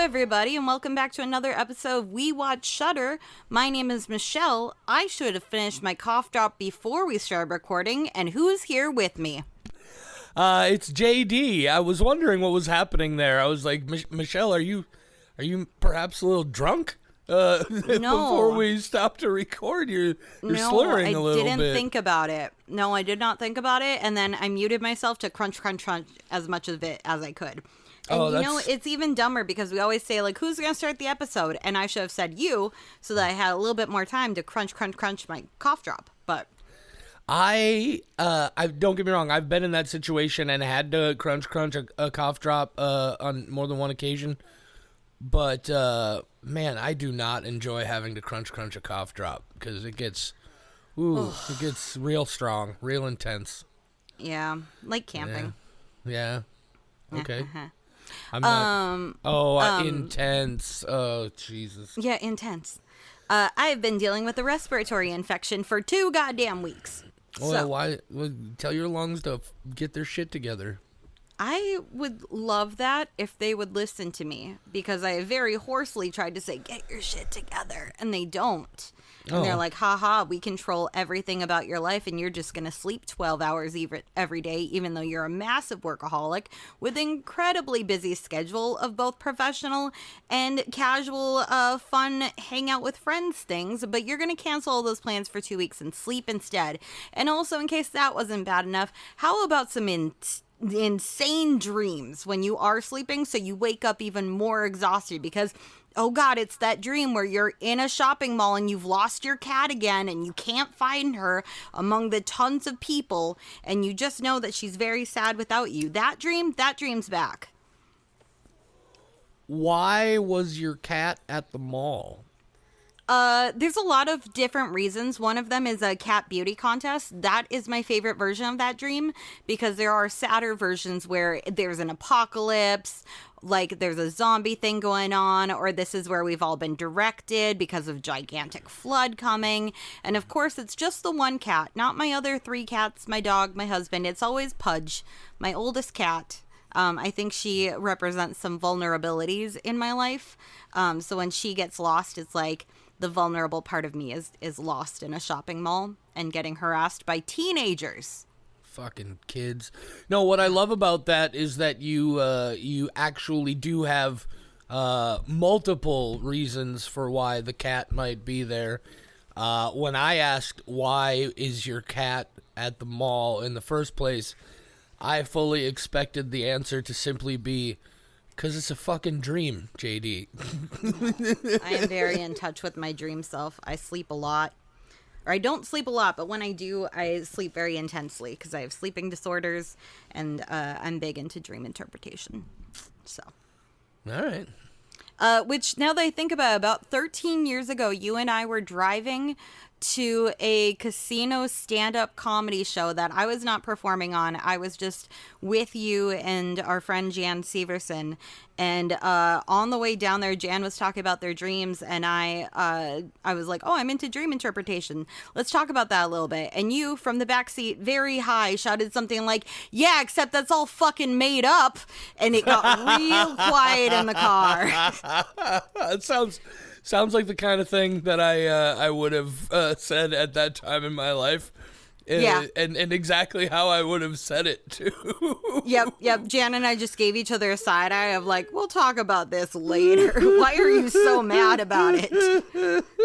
everybody, and welcome back to another episode of We Watch Shudder. My name is Michelle. I should have finished my cough drop before we started recording, and who's here with me? It's JD. I was wondering what was happening there. I was like, Michelle, are you perhaps a little drunk? No. Before we stopped to record, you're slurring a little bit. No, I didn't think about it. No, I did not think about it, and then I muted myself to crunch as much of it as I could. And it's even dumber because we always say, like, who's going to start the episode? And I should have said you, so that I had a little bit more time to crunch my cough drop. But I don't get me wrong, I've been in that situation and had to crunch a cough drop on more than one occasion. But, man, I do not enjoy having to crunch a cough drop because it gets real strong, real intense. Yeah, like camping. Yeah. Okay. I'm not. Intense. Oh, Jesus. Yeah, intense. I've been dealing with a respiratory infection for 2 goddamn weeks. Well, why? Well, tell your lungs to get their shit together. I would love that if they would listen to me, because I very hoarsely tried to say, get your shit together, and they don't. And they're like, haha, we control everything about your life, and you're just going to sleep 12 hours every day, even though you're a massive workaholic with an incredibly busy schedule of both professional and casual, fun, hang out with friends things, but you're going to cancel all those plans for 2 weeks and sleep instead. And also, in case that wasn't bad enough, how about some insane dreams when you are sleeping, so you wake up even more exhausted because, oh God, it's that dream where you're in a shopping mall and you've lost your cat again and you can't find her among the tons of people and you just know that she's very sad without you. That dream's back. Why was your cat at the mall? There's a lot of different reasons. One of them is a cat beauty contest. That is my favorite version of that dream because there are sadder versions where there's an apocalypse, like there's a zombie thing going on, or this is where we've all been directed because of gigantic flood coming. And of course, it's just the one cat, not my other 3 cats, my dog, my husband. It's always Pudge, my oldest cat. I think she represents some vulnerabilities in my life. So when she gets lost, it's like the vulnerable part of me is lost in a shopping mall and getting harassed by teenagers. Fucking kids. No, what I love about that is that you actually do have multiple reasons for why the cat might be there. When I asked why is your cat at the mall in the first place, I fully expected the answer to simply be, because it's a fucking dream, JD. I am very in touch with my dream self. I sleep a lot. Or I don't sleep a lot, but when I do, I sleep very intensely because I have sleeping disorders, and I'm big into dream interpretation. So. All right. Which, now that I think about 13 years ago, you and I were driving to a casino stand-up comedy show that I was not performing on. I was just with you and our friend Jan Severson. And on the way down there, Jan was talking about their dreams, and I was like, oh, I'm into dream interpretation. Let's talk about that a little bit. And you, from the backseat, very high, shouted something like, yeah, except that's all fucking made up. And it got real quiet in the car. It sounds like the kind of thing that I would have said at that time in my life. Yeah. And exactly how I would have said it, too. Yep. Jan and I just gave each other a side eye of like, we'll talk about this later. Why are you so mad about it?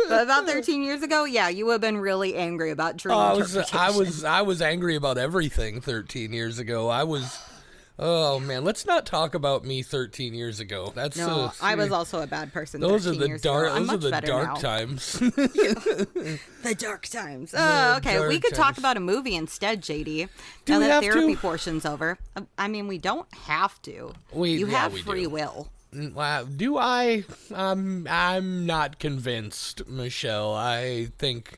But about 13 years ago, yeah, you would have been really angry about dream interpretation. I was angry about everything 13 years ago. Oh, man, let's not talk about me 13 years ago. I was also a bad person 13 years ago. Those are the dark times. The dark times. Oh, okay. We could talk about a movie instead, JD. Now that therapy portion's over. I mean, we don't have to. You have free will. Do I? I'm not convinced, Michelle. I think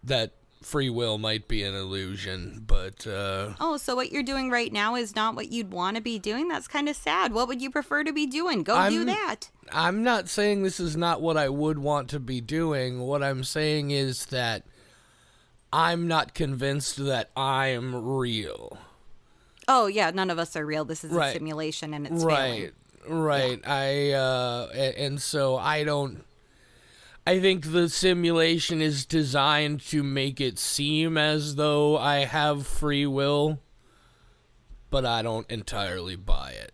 that free will might be an illusion, but so what you're doing right now is not what you'd want to be doing? That's kind of sad. What would you prefer to be doing? Do that. I'm not saying this is not what I would want to be doing. What I'm saying is that I'm not convinced that I'm real. Oh yeah, none of us are real. This is a simulation and it's failing. Right. And so I think the simulation is designed to make it seem as though I have free will, but I don't entirely buy it.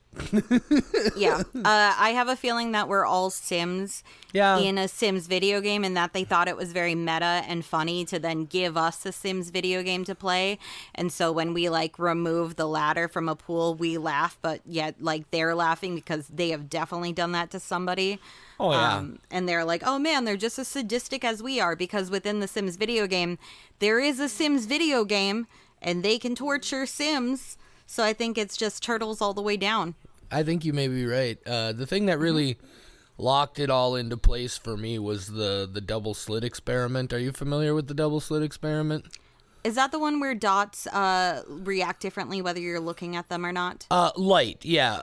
Yeah. I have a feeling that we're all Sims in a Sims video game, and that they thought it was very meta and funny to then give us a Sims video game to play. And so when we like remove the ladder from a pool, we laugh, but yet like they're laughing because they have definitely done that to somebody. Oh, yeah. And they're like, oh man, they're just as sadistic as we are, because within the Sims video game, there is a Sims video game and they can torture Sims. So I think it's just turtles all the way down. I think you may be right. The thing that really locked it all into place for me was the double slit experiment. Are you familiar with the double slit experiment? Is that the one where dots react differently whether you're looking at them or not? Light, yeah.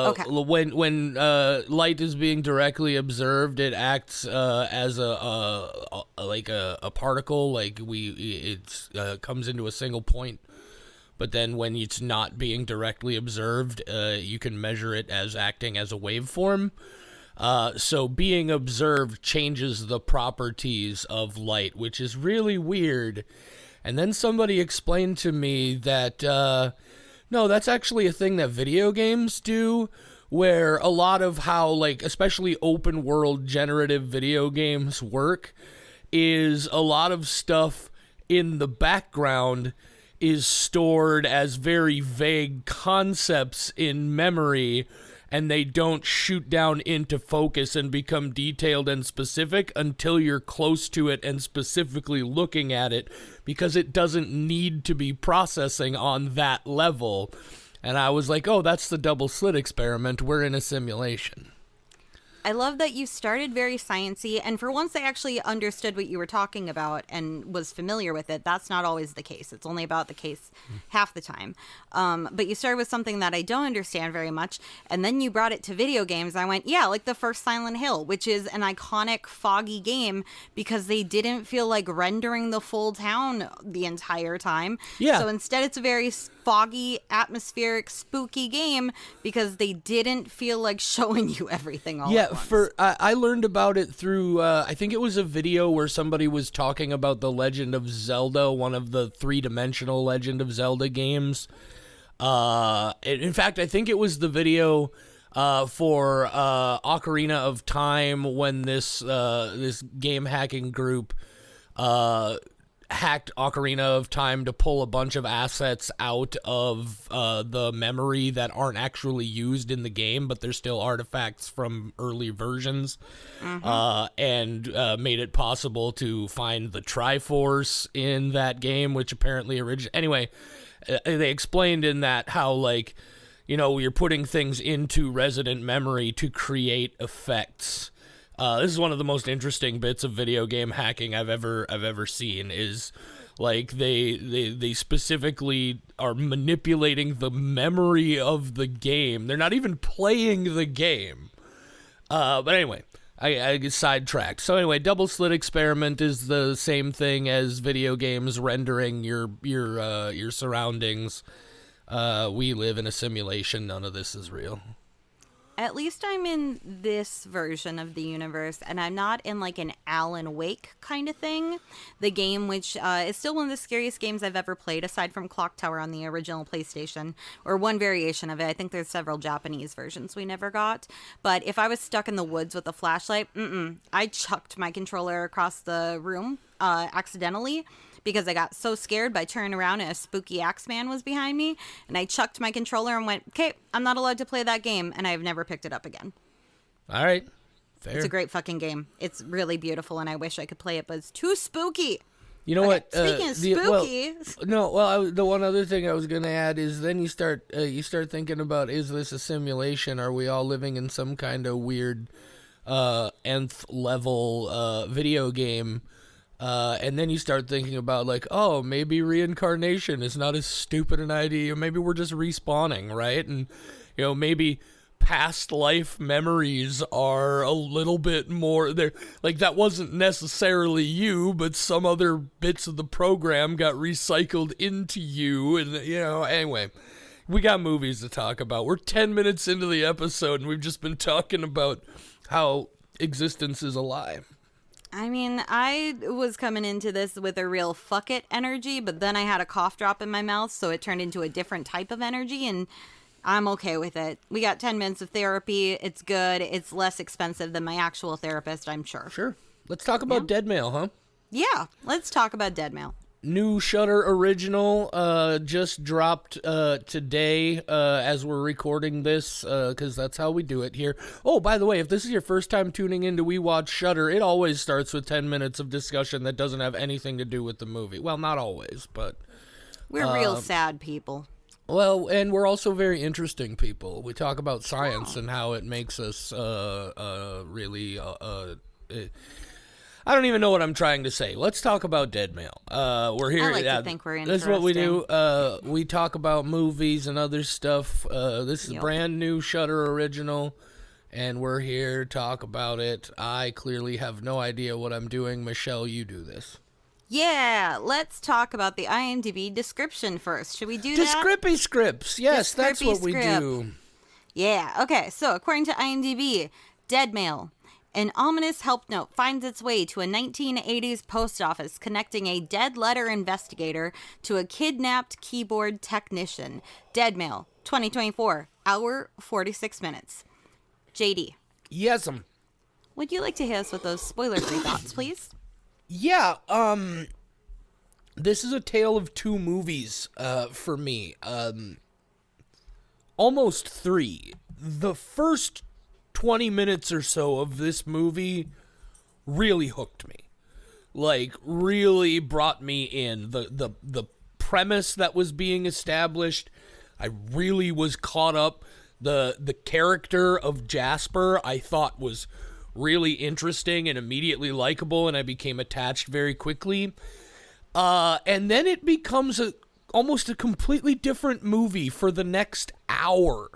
Okay. When light is being directly observed, it acts as a particle. Like it comes into a single point. But then when it's not being directly observed, you can measure it as acting as a waveform. So being observed changes the properties of light, which is really weird. And then somebody explained to me that, no, that's actually a thing that video games do, where a lot of how, like, especially open world generative video games work is a lot of stuff in the background is stored as very vague concepts in memory, and they don't shoot down into focus and become detailed and specific until you're close to it and specifically looking at it, because it doesn't need to be processing on that level. And I was like, oh, that's the double slit experiment. We're in a simulation. I love that you started very sciencey, and for once I actually understood what you were talking about and was familiar with it. That's not always the case. It's only about the case half the time. But you started with something that I don't understand very much, and then you brought it to video games. I went, yeah, like the first Silent Hill, which is an iconic foggy game because they didn't feel like rendering the full town the entire time. Yeah. So instead it's a very foggy, atmospheric, spooky game because they didn't feel like showing you everything all at once. I learned about it through, I think it was a video where somebody was talking about The Legend of Zelda, one of the three-dimensional Legend of Zelda games. In fact, I think it was the video for Ocarina of Time when this game hacking group hacked Ocarina of Time to pull a bunch of assets out of the memory that aren't actually used in the game, but they're still artifacts from early versions, and made it possible to find the Triforce in that game, which apparently Anyway, they explained in that how, like, you know, you're putting things into resident memory to create effects. This is one of the most interesting bits of video game hacking I've ever seen. Is like they specifically are manipulating the memory of the game. They're not even playing the game. But anyway, I get sidetracked. So anyway, double slit experiment is the same thing as video games rendering your surroundings. We live in a simulation. None of this is real. At least I'm in this version of the universe, and I'm not in like an Alan Wake kind of thing. The game, which is still one of the scariest games I've ever played, aside from Clock Tower on the original PlayStation, or one variation of it. I think there's several Japanese versions we never got. But if I was stuck in the woods with a flashlight, I chucked my controller across the room accidentally, because I got so scared by turning around and a spooky Axeman was behind me, and I chucked my controller and went, okay, I'm not allowed to play that game, and I've never picked it up again. All right. Fair. It's a great fucking game. It's really beautiful, and I wish I could play it, but it's too spooky. You know what? Speaking of spooky... the one other thing I was going to add is then you start thinking about, is this a simulation? Are we all living in some kind of weird nth level video game? And then you start thinking about, like, oh, maybe reincarnation is not as stupid an idea. Maybe we're just respawning, right? And, you know, maybe past life memories are a little bit more there. Like, that wasn't necessarily you, but some other bits of the program got recycled into you. And, you know, anyway, We got movies to talk about. We're 10 minutes into the episode, and we've just been talking about how existence is a lie. I mean, I was coming into this with a real fuck it energy, but then I had a cough drop in my mouth, so it turned into a different type of energy, and I'm okay with it. We got 10 minutes of therapy. It's good. It's less expensive than my actual therapist, I'm sure. Sure. Let's talk about Dead Mail, huh? Yeah, let's talk about Dead Mail. New Shudder original just dropped today as we're recording this, because that's how we do it here. Oh, by the way, if this is your first time tuning in to We Watch Shudder, it always starts with 10 minutes of discussion that doesn't have anything to do with the movie. Well, not always, but... We're real sad people. Well, and we're also very interesting people. We talk about science and how it makes us really... I don't even know what I'm trying to say. Let's talk about Dead Mail. We're here. I like to think we're interesting. That's what we do. We talk about movies and other stuff. This is a brand new Shudder original, and we're here to talk about it. I clearly have no idea what I'm doing. Michelle, you do this. Yeah, let's talk about the IMDb description first. Should we do that? Descrippy scripts. Yes, that's what we do. Yeah, okay. So, according to IMDb, Dead Mail. An ominous help note finds its way to a 1980s post office connecting a dead letter investigator to a kidnapped keyboard technician. Dead Mail, 2024, hour 46 minutes. JD. Yes'm. Would you like to hit us with those spoiler-free thoughts, please? Yeah, this is a tale of two movies for me. Almost three. The first 20 minutes or so of this movie really hooked me. Like, really brought me in. The premise that was being established, I really was caught up. The character of Jasper, I thought was really interesting and immediately likable, and I became attached very quickly. And then it becomes almost a completely different movie for the next hour.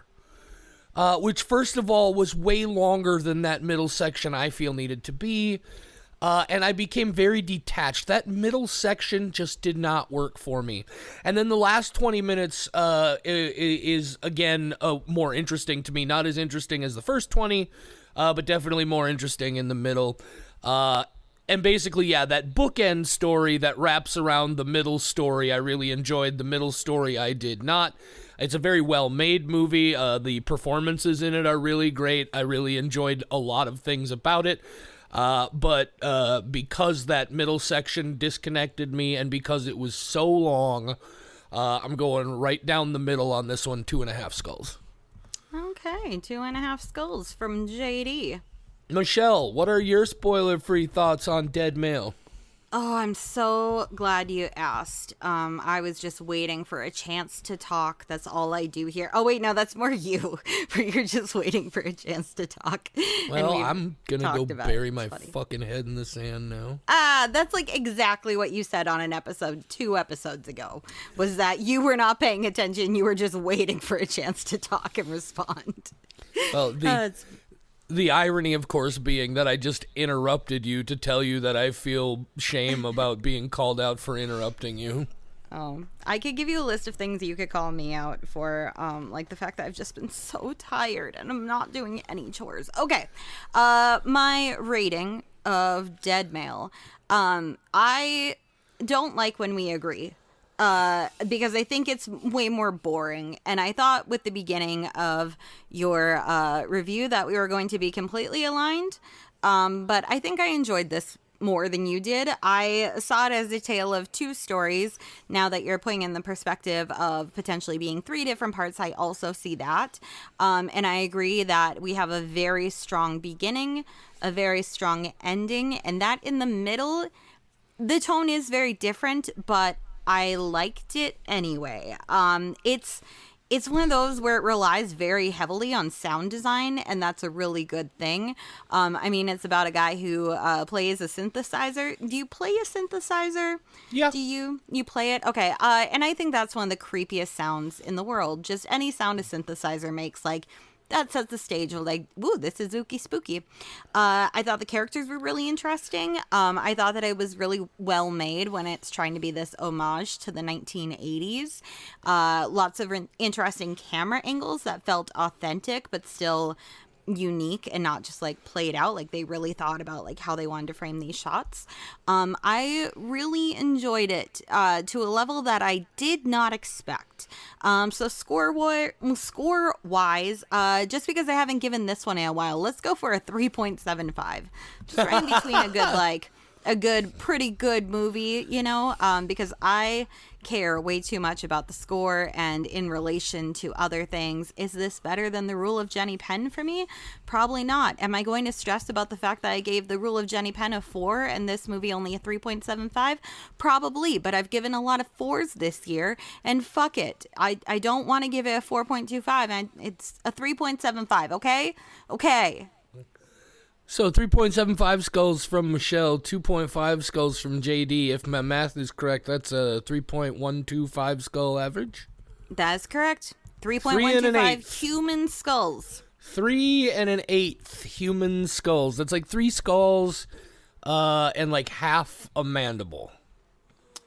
Which, first of all, was way longer than that middle section I feel needed to be. And I became very detached. That middle section just did not work for me. And then the last 20 minutes is, again, more interesting to me. Not as interesting as the first 20, but definitely more interesting in the middle. And basically, yeah, that bookend story that wraps around the middle story, I really enjoyed. The middle story I did not. It's a very well-made movie. The performances in it are really great. I really enjoyed a lot of things about it. But because that middle section disconnected me and because it was so long, I'm going right down the middle on this one, 2.5 skulls. Okay, 2.5 skulls from JD. Michelle, what are your spoiler-free thoughts on Dead Mail? Oh, I'm so glad you asked. I was just waiting for a chance to talk. That's all I do here. Oh, wait, no, that's more you. Where you're just waiting for a chance to talk. Well, I'm going to go bury my fucking head in the sand now. That's like exactly what you said on an episode 2 episodes ago, was that you were not paying attention. You were just waiting for a chance to talk and respond. Well, the irony, of course, being that I just interrupted you to tell you that I feel shame about being called out for interrupting you. Oh, I could give you a list of things you could call me out for, like the fact that I've just been so tired and I'm not doing any chores. Okay, my rating of Dead Mail. I don't like when we agree. Because I think it's way more boring. And I thought with the beginning of your review that we were going to be completely aligned. But I think I enjoyed this more than you did. I saw it as a tale of two stories. Now that you're putting in the perspective of potentially being 3 different parts, I also see that. And I agree that we have a very strong beginning, a very strong ending, and that in the middle, the tone is very different, but I liked it anyway. It's one of those where it relies very heavily on sound design, and that's a really good thing. I mean, it's about a guy who plays a synthesizer. Do you play a synthesizer? Yeah. Do you play it? Okay. And I think that's one of the creepiest sounds in the world. Just any sound a synthesizer makes, like that sets the stage of like, woo, this is ooky spooky. I thought the characters were really interesting. I thought that it was really well made when it's trying to be this homage to the 1980s. Lots of interesting camera angles that felt authentic, but still unique and not just like played out. Like they really thought about like how they wanted to frame these shots. I really enjoyed it to a level that I did not expect. So score wise, just because I haven't given this one in a while, let's go for a 3.75. Just right in between a good, pretty good movie, you know, because I care way too much about the score and in relation to other things. Is this better than The Rule of Jenny Penn for me? Probably not. Am I going to stress about the fact that I gave The Rule of Jenny Penn a 4 and this movie only a 3.75? Probably, but I've given a lot of 4s this year, and fuck it. I don't want to give it a 4.25, and it's a 3.75, okay? Okay. So 3.75 skulls from Michelle, 2.5 skulls from JD. If my math is correct, that's a 3.125 skull average. That is correct. 3.125 human skulls. 3 1/8 human skulls. That's like 3 skulls and like half a mandible.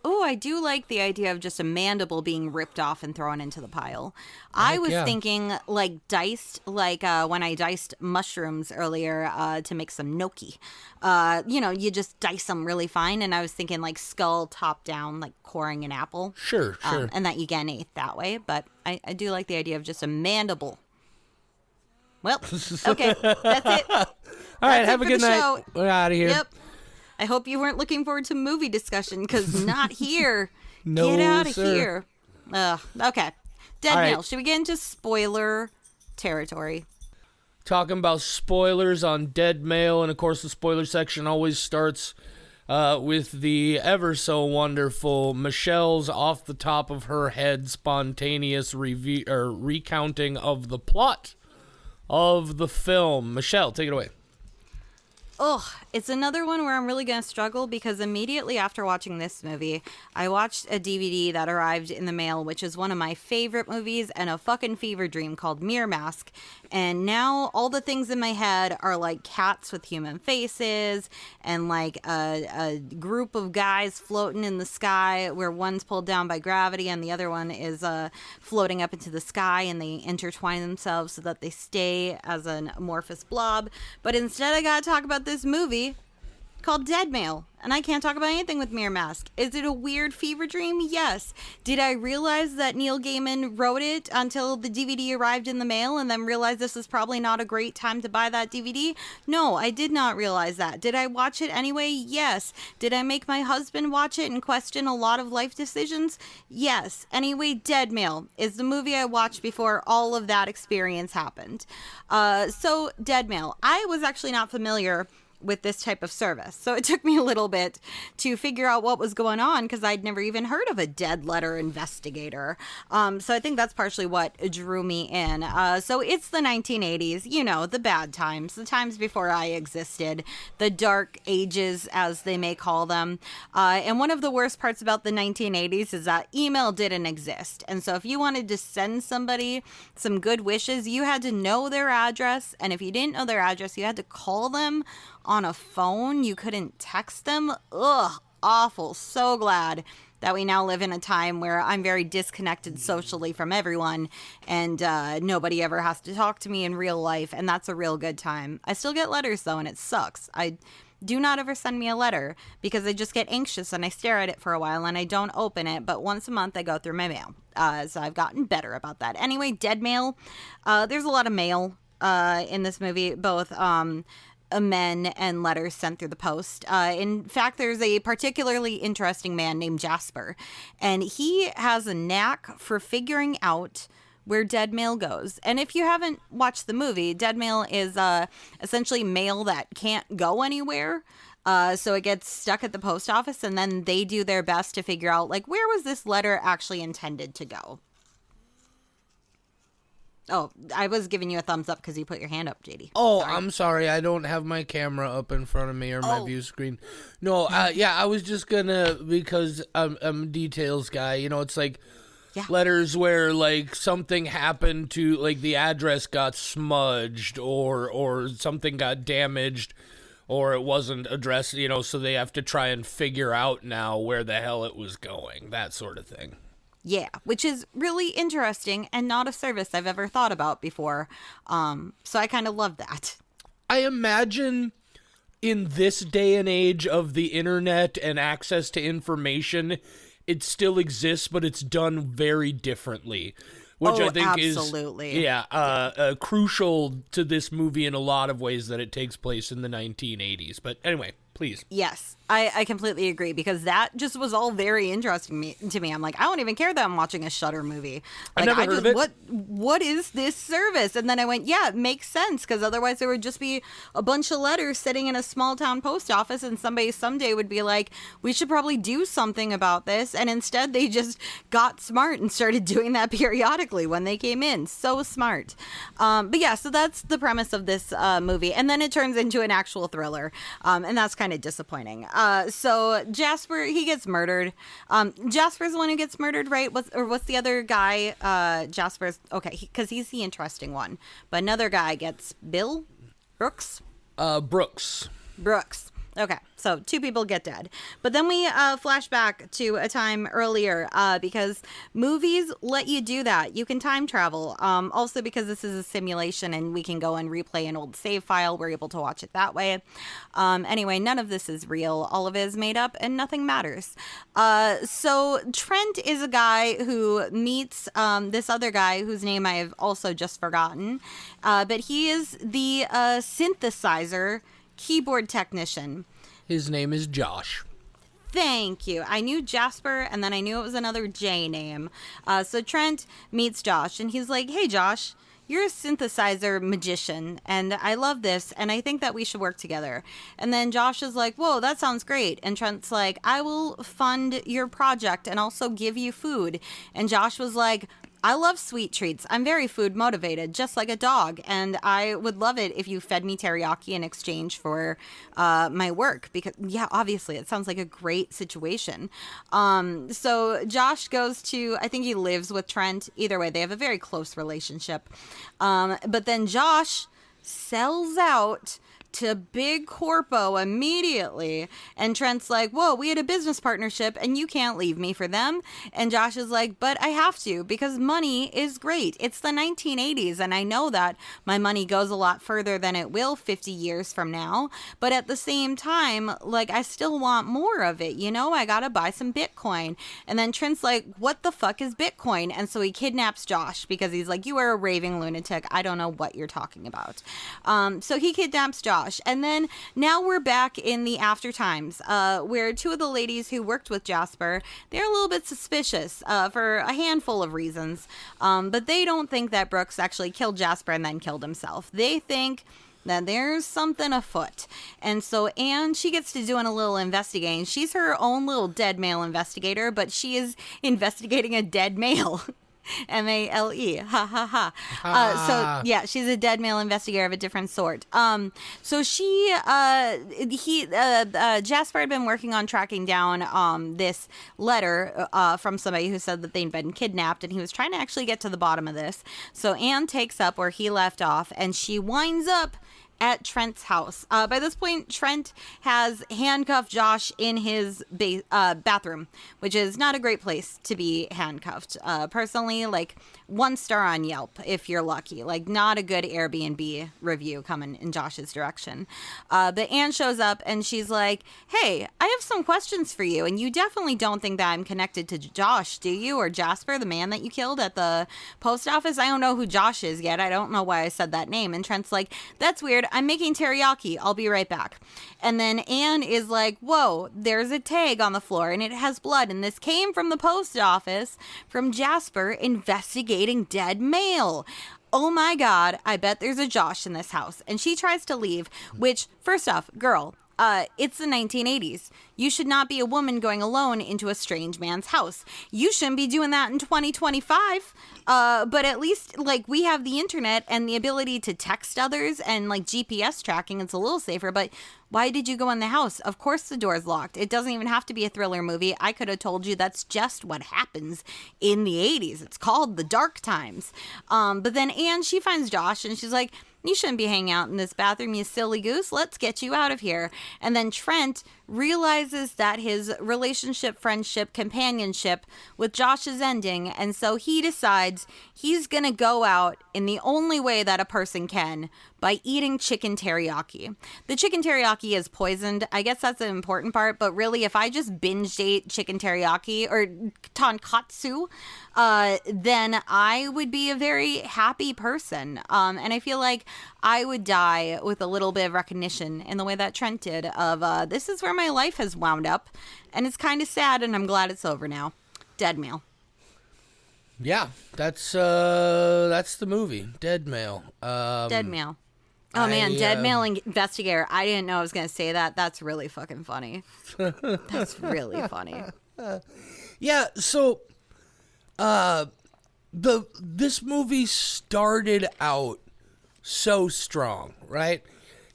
Oh, I do like the idea of just a mandible being ripped off and thrown into the pile. I was thinking like diced, like when I diced mushrooms earlier to make some gnocchi. You know, you just dice them really fine. And I was thinking like skull top down, like coring an apple. Sure. And that you get an eighth that way. But I do like the idea of just a mandible. Well, okay, that's it. All right, have a good night. Show. We're out of here. Yep. I hope you weren't looking forward to movie discussion, because not here. No, get out of sir. here. Okay. Dead Mail. Should we get into spoiler territory? Talking about spoilers on Dead Mail, and of course the spoiler section always starts with the ever so wonderful Michelle's off the top of her head spontaneous recounting of the plot of the film. Michelle, take it away. Oh, it's another one where I'm really going to struggle, because immediately after watching this movie, I watched a DVD that arrived in the mail, which is one of my favorite movies and a fucking fever dream, called Mirror Mask. And now all the things in my head are like cats with human faces and like a group of guys floating in the sky where one's pulled down by gravity and the other one is floating up into the sky, and they intertwine themselves so that they stay as an amorphous blob. But instead I gotta talk about this movie called Dead Mail, and I can't talk about anything with Mirror Mask. Is it a weird fever dream? Yes. Did I realize that Neil Gaiman wrote it until the DVD arrived in the mail and then realize this is probably not a great time to buy that DVD? No, I did not realize that. Did I watch it anyway? Yes. Did I make my husband watch it and question a lot of life decisions? Yes. Anyway, Dead Mail is the movie I watched before all of that experience happened. So Dead Mail. I was actually not familiar with this type of service, so it took me a little bit to figure out what was going on, because I'd never even heard of a dead letter investigator. So I think that's partially what drew me in. So it's the 1980s, you know, the bad times, the times before I existed, the dark ages, as they may call them. And one of the worst parts about the 1980s is that email didn't exist. And so if you wanted to send somebody some good wishes, you had to know their address. And if you didn't know their address, you had to call them on a phone. You couldn't text them. Ugh, awful. So glad that we now live in a time where I'm very disconnected socially from everyone, and nobody ever has to talk to me in real life, and that's a real good time. I still get letters though, and it sucks. Do not ever send me a letter, because I just get anxious and I stare at it for a while and I don't open it, but once a month I go through my mail. So I've gotten better about that. Anyway, Dead Mail. There's a lot of mail in this movie, both men and letters sent through the post. In fact, there's a particularly interesting man named Jasper, and he has a knack for figuring out where dead mail goes. And if you haven't watched the movie, dead mail is essentially mail that can't go anywhere. So it gets stuck at the post office, and then they do their best to figure out, like, where was this letter actually intended to go? Oh, I was giving you a thumbs up because you put your hand up, JD. Oh, sorry. I'm sorry. I don't have my camera up in front of me or my view screen. No, yeah, I was just gonna, because I'm a details guy. You know, it's like Yeah. Letters where like something happened to like the address got smudged or something got damaged or it wasn't addressed, so they have to try and figure out now where the hell it was going, that sort of thing. Yeah, which is really interesting and not a service I've ever thought about before. So I kind of love that. I imagine in this day and age of the internet and access to information, it still exists, but it's done very differently, which I think absolutely. is crucial to this movie in a lot of ways that it takes place in the 1980s. But anyway, please. Yes, I completely agree, because that just was all very interesting to me. I'm like, I don't even care that I'm watching a Shudder movie. Like, I never heard of it. What is this service? And then I went, yeah, it makes sense, because otherwise there would just be a bunch of letters sitting in a small town post office, and somebody someday would be like, we should probably do something about this. And instead they just got smart and started doing that periodically when they came in. So smart. But yeah, so that's the premise of this movie. And then it turns into an actual thriller. And that's kind of disappointing. So Jasper, he gets murdered. Jasper's the one who gets murdered, right? What's the other guy? Jasper's, okay, because he's the interesting one. But another guy gets Brooks. Okay, so 2 people get dead. But then we flash back to a time earlier because movies let you do that. You can time travel. Also because this is a simulation and we can go and replay an old save file. We're able to watch it that way. Anyway, none of this is real. All of it is made up and nothing matters. So Trent is a guy who meets this other guy whose name I have also just forgotten. But he is the synthesizer keyboard technician. His name is Josh. Thank you. I knew Jasper, and then I knew it was another J name. So Trent meets Josh, and he's like, hey, Josh, you're a synthesizer magician, and I love this, and I think that we should work together. And then Josh is like, whoa, that sounds great. And Trent's like, I will fund your project and also give you food. And Josh was like, I love sweet treats. I'm very food motivated, just like a dog. And I would love it if you fed me teriyaki in exchange for my work. Because, yeah, obviously, it sounds like a great situation. So Josh goes to, I think he lives with Trent. Either way, they have a very close relationship. But then Josh sells out to Big Corpo immediately. And Trent's like, whoa, we had a business partnership and you can't leave me for them. And Josh is like, but I have to, because money is great. It's the 1980s and I know that my money goes a lot further than it will 50 years from now. But at the same time, like, I still want more of it. I gotta buy some Bitcoin. And then Trent's like, what the fuck is Bitcoin? And so he kidnaps Josh because he's like, you are a raving lunatic. I don't know what you're talking about. So he kidnaps Josh. And then now we're back in the after times where 2 of the ladies who worked with Jasper, they're a little bit suspicious for a handful of reasons. But they don't think that Brooks actually killed Jasper and then killed himself. They think that there's something afoot. And so Anne, she gets to doing a little investigating. She's her own little dead male investigator, but she is investigating a dead male. M-A-L-E. Ha ha ha. So yeah, she's a dead male investigator of a different sort. So Jasper had been working on tracking down this letter from somebody who said that they'd been kidnapped, and he was trying to actually get to the bottom of this. So Anne takes up where he left off, and she winds up at Trent's house. By this point, Trent has handcuffed Josh in his bathroom, which is not a great place to be handcuffed. Personally, like 1 star on Yelp if you're lucky. Like, not a good Airbnb review coming in Josh's direction. But Anne shows up and she's like, hey, I have some questions for you, and you definitely don't think that I'm connected to Josh, do you? Or Jasper, the man that you killed at the post office? I don't know who Josh is yet. I don't know why I said that name. And Trent's like, that's weird. I'm making teriyaki. I'll be right back. And then Anne is like, whoa, there's a tag on the floor and it has blood. And this came from the post office from Jasper investigating dead mail. Oh my God, I bet there's a Josh in this house. And she tries to leave, which, first off, girl, it's the 1980s. You should not be a woman going alone into a strange man's house. You shouldn't be doing that in 2025. But at least, like, we have the internet and the ability to text others and, like, GPS tracking. It's a little safer, but why did you go in the house? Of course the door's locked. It doesn't even have to be a thriller movie. I could have told you that's just what happens in the 80s. It's called the dark times. But then Anne, she finds Josh and she's like, you shouldn't be hanging out in this bathroom, you silly goose. Let's get you out of here. And then Trent realizes that his relationship, friendship, companionship with Josh is ending. And so he decides he's going to go out in the only way that a person can, by eating chicken teriyaki. The chicken teriyaki is poisoned. I guess that's an important part. But really, if I just binged ate chicken teriyaki or tonkatsu, then I would be a very happy person. And I feel like I would die with a little bit of recognition in the way that Trent did of this is where my life has wound up. And it's kind of sad, and I'm glad it's over now. Dead Mail. Yeah, that's the movie, Dead Mail. Dead Mail. Oh, man, Dead Mail Investigator. I didn't know I was going to say that. That's really fucking funny. That's really funny. Yeah, so this movie started out so strong, right?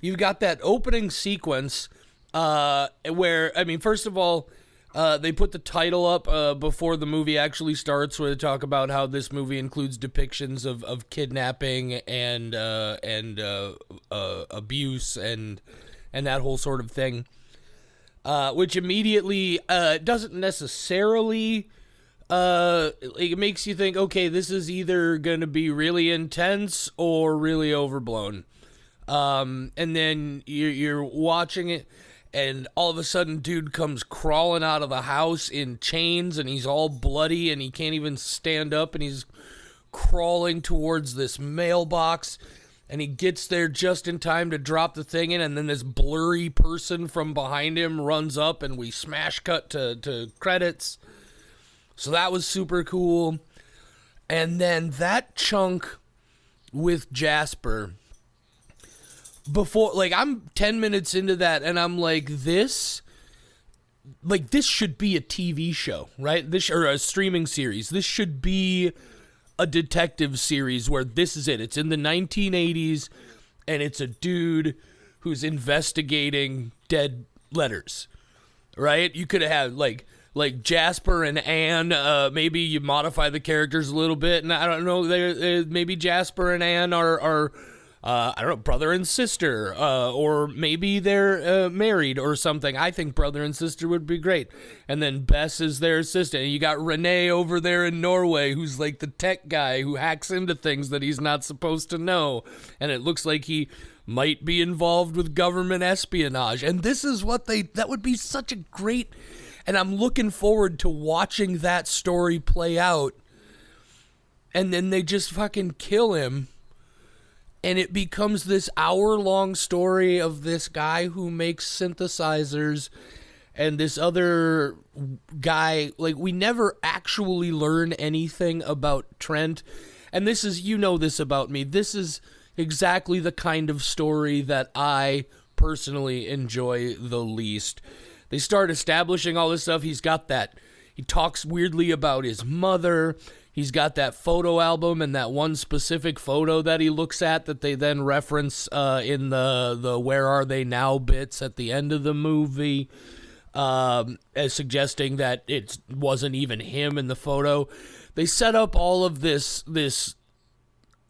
You've got that opening sequence where, I mean, first of all, they put the title up before the movie actually starts, where they talk about how this movie includes depictions of kidnapping and abuse and that whole sort of thing, which immediately doesn't necessarily it makes you think, okay, this is either going to be really intense or really overblown, and then you're watching it. And all of a sudden, dude comes crawling out of the house in chains, and he's all bloody, and he can't even stand up, and he's crawling towards this mailbox, and he gets there just in time to drop the thing in, and then this blurry person from behind him runs up, and we smash cut to credits. So that was super cool. And then that chunk with Jasper, before, like, I'm 10 minutes into that, and I'm like, this should be a TV show, right? Or a streaming series. This should be a detective series where this is it. It's in the 1980s, and it's a dude who's investigating dead letters, right? You could have had, like Jasper and Anne. Maybe you modify the characters a little bit, and I don't know, maybe Jasper and Anne are I don't know, brother and sister, or maybe they're married or something. I think brother and sister would be great. And then Bess is their assistant. And you got Renee over there in Norway, who's like the tech guy who hacks into things that he's not supposed to know. And it looks like he might be involved with government espionage. And this is what that would be such a great, and I'm looking forward to watching that story play out. And then they just fucking kill him. And it becomes this hour-long story of this guy who makes synthesizers and this other guy. Like, we never actually learn anything about Trent. And this is, you know this about me, this is exactly the kind of story that I personally enjoy the least. They start establishing all this stuff. He's got that, he talks weirdly about his mother. He's got that photo album and that one specific photo that he looks at that they then reference in the Where Are They Now bits at the end of the movie, as suggesting that it wasn't even him in the photo. They set up all of this.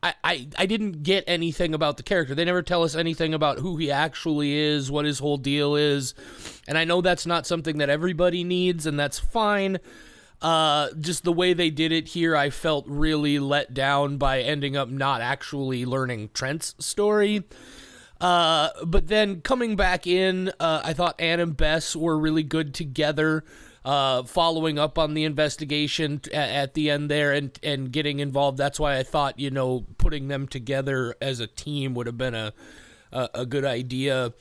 I didn't get anything about the character. They never tell us anything about who he actually is, what his whole deal is. And I know that's not something that everybody needs, and that's fine. Just the way they did it here, I felt really let down by ending up not actually learning Trent's story. But then coming back in, I thought Anne and Bess were really good together, following up on the investigation at the end there and getting involved. That's why I thought, putting them together as a team would have been a good idea.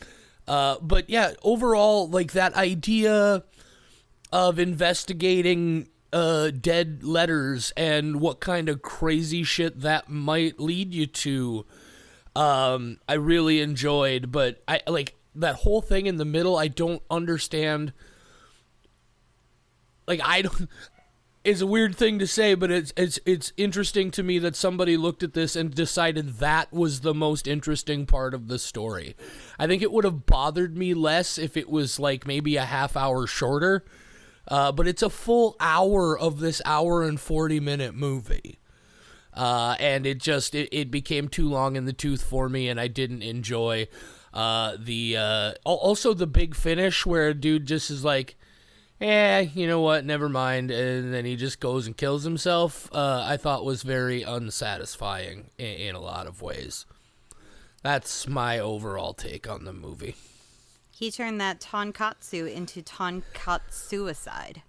But yeah, overall, like, that idea of investigating dead letters and what kind of crazy shit that might lead you to, I really enjoyed. But I like that whole thing in the middle. I don't understand like, I don't. It's a weird thing to say, but it's interesting to me that somebody looked at this and decided that was the most interesting part of the story. I think it would have bothered me less if it was like maybe a half hour shorter, but it's a full hour of this hour and 40-minute movie. And it became too long in the tooth for me, and I didn't enjoy also the big finish where a dude just is like, you know what, never mind, and then he just goes and kills himself, I thought was very unsatisfying in a lot of ways. That's my overall take on the movie. He turned that tonkatsu into tonkatsuicide.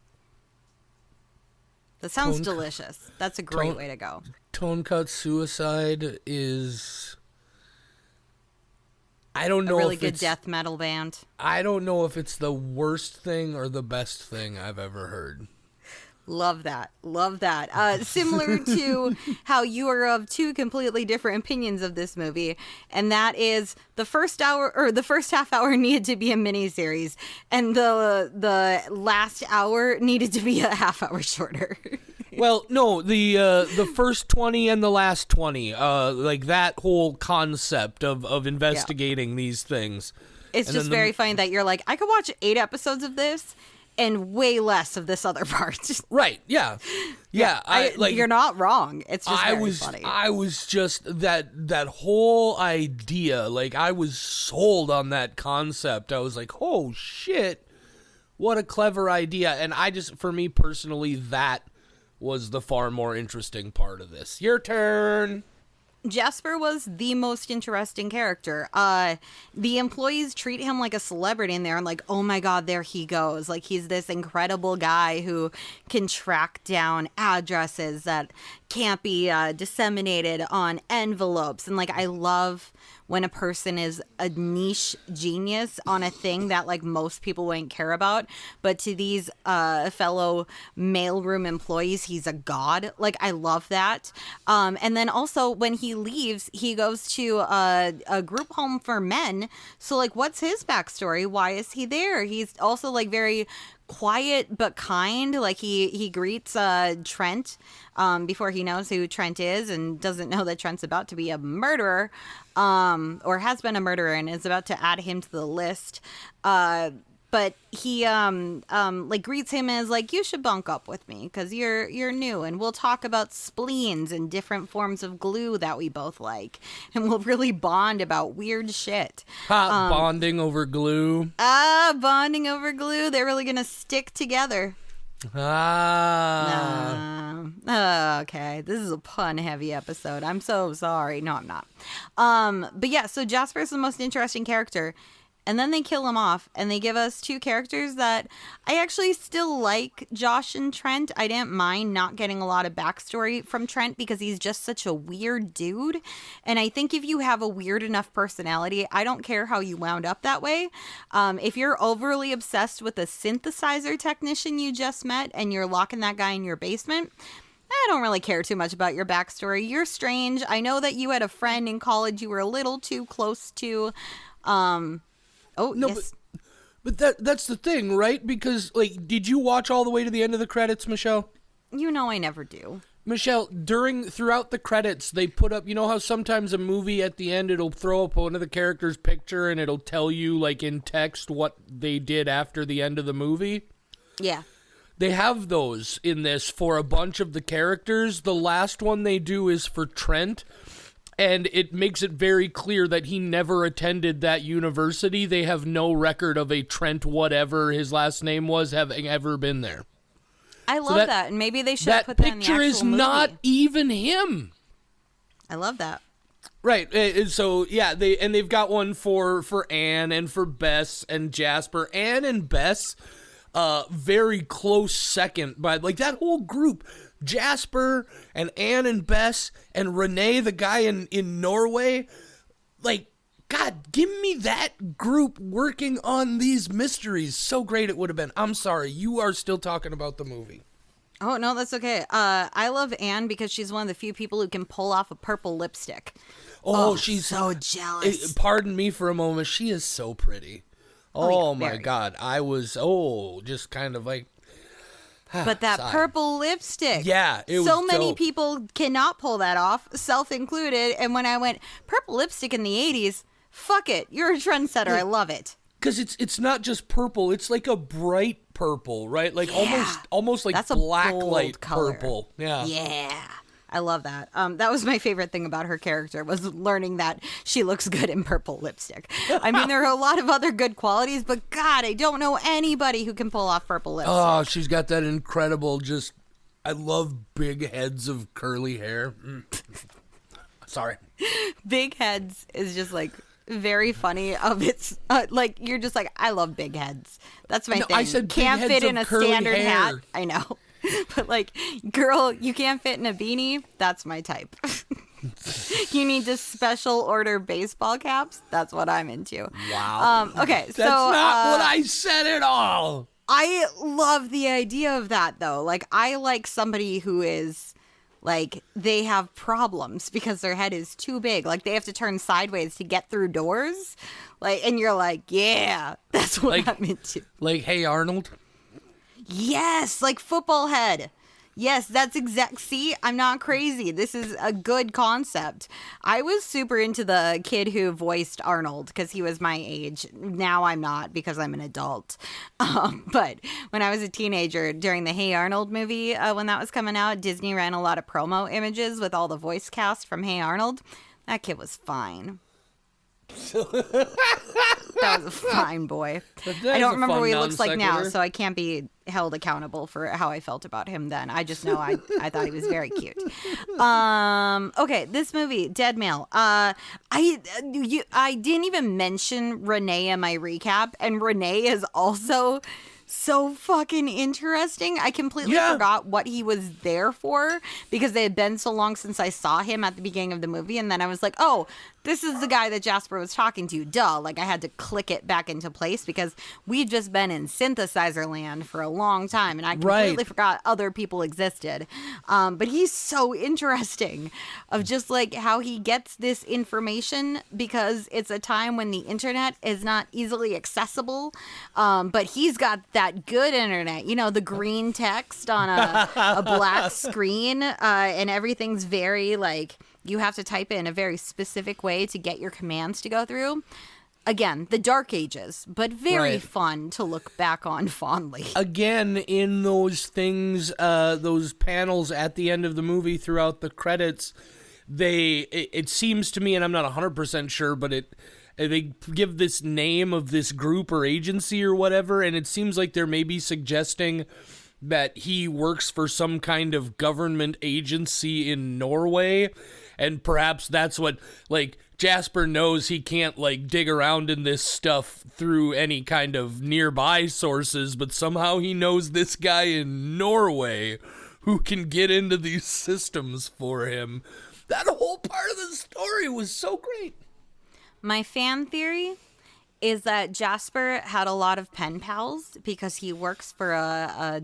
That sounds delicious. That's a great way to go. Tonkatsuicide is... I don't know a really good death metal band. I don't know if it's the worst thing or the best thing I've ever heard. Love that. Love that. Similar to how you are of two completely different opinions of this movie, and that is the first hour or the first half hour needed to be a miniseries, and the last hour needed to be a half hour shorter. Well, no, the first 20 and the last 20, like that whole concept of investigating these things. It's just very funny that you're like, I could watch 8 episodes of this and way less of this other part. Right, yeah. You're not wrong. It's just very funny. I was just, that whole idea, like, I was sold on that concept. I was like, oh, shit, what a clever idea. And for me personally, that was the far more interesting part of this. Your turn. Jasper was the most interesting character. The employees treat him like a celebrity in there and like, oh my God, there he goes. Like, he's this incredible guy who can track down addresses that can't be disseminated on envelopes. And like, I love when a person is a niche genius on a thing that like most people wouldn't care about, but to these fellow mailroom employees, he's a god. Like, I love that. And then also when he leaves, he goes to a group home for men. So like, what's his backstory? Why is he there? He's also like very quiet but kind. Like he greets Trent before he knows who Trent is and doesn't know that Trent's about to be a murderer, or has been a murderer and is about to add him to the list. But he like greets him as like, you should bunk up with me because you're new, and we'll talk about spleens and different forms of glue that we both like, and we'll really bond about weird shit. Bonding over glue. Bonding over glue. They're really gonna stick together. Okay, this is a pun heavy episode. I'm so sorry. No, I'm not. But yeah, so Jasper's the most interesting character. And then they kill him off, and they give us 2 characters that I actually still like. Josh and Trent. I didn't mind not getting a lot of backstory from Trent because he's just such a weird dude. And I think if you have a weird enough personality, I don't care how you wound up that way. If you're overly obsessed with a synthesizer technician you just met and you're locking that guy in your basement, I don't really care too much about your backstory. You're strange. I know that you had a friend in college you were a little too close to. Oh, no, yes. But that's the thing, right? Because, like, did you watch all the way to the end of the credits, Michelle? You know I never do. Michelle, throughout the credits, they put up, you know how sometimes a movie at the end, it'll throw up one of the characters' picture and it'll tell you, like, in text what they did after the end of the movie? Yeah. They have those in this for a bunch of the characters. The last one they do is for Trent. And it makes it very clear that he never attended that university. They have no record of a Trent whatever his last name was having ever been there. I love that. And maybe they should put that in the actual movie. That picture is not even him. I love that. Right. So, yeah, they've got one for Anne and for Bess and Jasper. Anne and Bess, very close second. But, like, that whole group... Jasper and Anne and Bess and Renee, the guy in Norway, like, God, give me that group working on these mysteries. So great it would have been. I'm sorry, you are still talking about the movie. Oh, no, that's okay. I love Anne because she's one of the few people who can pull off a purple lipstick. Oh, she's so jealous. Pardon me for a moment. She is so pretty. Oh, yeah, my God. I was, just kind of like... But that Sigh. purple lipstick. Yeah, it was so many dope. people cannot pull that off, self included. And when I went purple lipstick in the 80s, fuck it. You're a trendsetter. I love it. Because it's not just purple, it's like a bright purple, right? Like almost like That's a black bold light color. purple. Yeah. Yeah. I love that. That was my favorite thing about her character, was learning that she looks good in purple lipstick. I mean, there are a lot of other good qualities, but God, I don't know anybody who can pull off purple lipstick. Oh, she's got that incredible just I love big heads of curly hair. Sorry. Big heads is just like very funny of its like you're just like, I love big heads. That's my thing. I said big can't heads fit in of a curly standard hair. hat. I know. But like, girl, you can't fit in a beanie. That's my type. You need to special order baseball caps. That's what I'm into. Wow. Okay, That's so not what I said at all. I love the idea of that though. Like, I like somebody who is like, they have problems because their head is too big. Like, they have to turn sideways to get through doors. Like, and you're like, yeah, that's what I'm into. Like, hey, Arnold. Yes, like football head. Yes, that's exact. See, I'm not crazy. This is a good concept. I was super into the kid who voiced Arnold because he was my age. Now I'm not because I'm an adult. But when I was a teenager, during the Hey Arnold movie, when that was coming out, Disney ran a lot of promo images with all the voice cast from Hey Arnold. That kid was fine. That was a fine boy. I don't remember what he looks like now, so I can't be held accountable for how I felt about him then. I just know I thought he was very cute. Okay, this movie, Dead Male. I didn't even mention Renee in my recap, and Renee is also so fucking interesting. I completely forgot what he was there for because it had been so long since I saw him at the beginning of the movie, and then I was like, oh, this is the guy that Jasper was talking to. Duh. Like, I had to click it back into place because we'd just been in synthesizer land for a long time, and I completely forgot other people existed. But he's so interesting of just like how he gets this information because it's a time when the internet is not easily accessible. But he's got that good internet, you know, the green text on a black screen, and everything's very like, you have to type it in a very specific way to get your commands to go through. Again, the dark ages, but very fun to look back on fondly. Again, in those things, those panels at the end of the movie throughout the credits, it seems to me, and I'm not 100% sure, but they give this name of this group or agency or whatever, and it seems like they're maybe suggesting that he works for some kind of government agency in Norway, and perhaps that's what, like, Jasper knows he can't, like, dig around in this stuff through any kind of nearby sources, but somehow he knows this guy in Norway who can get into these systems for him. That whole part of the story was so great. My fan theory is that Jasper had a lot of pen pals because he works for a